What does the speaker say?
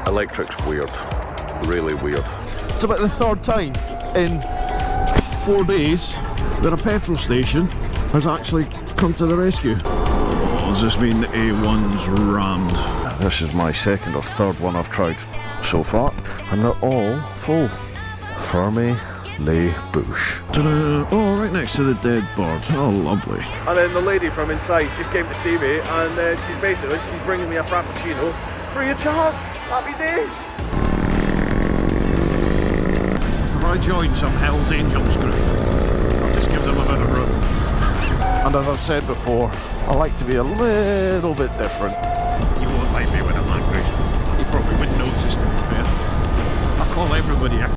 Electric's weird, really weird. It's about the third time in 4 days that a petrol station has actually come to the rescue. Oh, does this mean the A1's rammed? This is my second or third one I've tried so far, and they're all full. Ferme les Bouches. Oh, right next to the dead bird. Oh, lovely. And then the lady from inside just came to see me, and she's bringing me a frappuccino free of charge. Happy days. If I join some Hells Angels group, I'll just give them a bit of room. And as I've said before, I like to be a little bit different. You won't like me when I'm angry. You probably wouldn't notice, to be fair. I call everybody a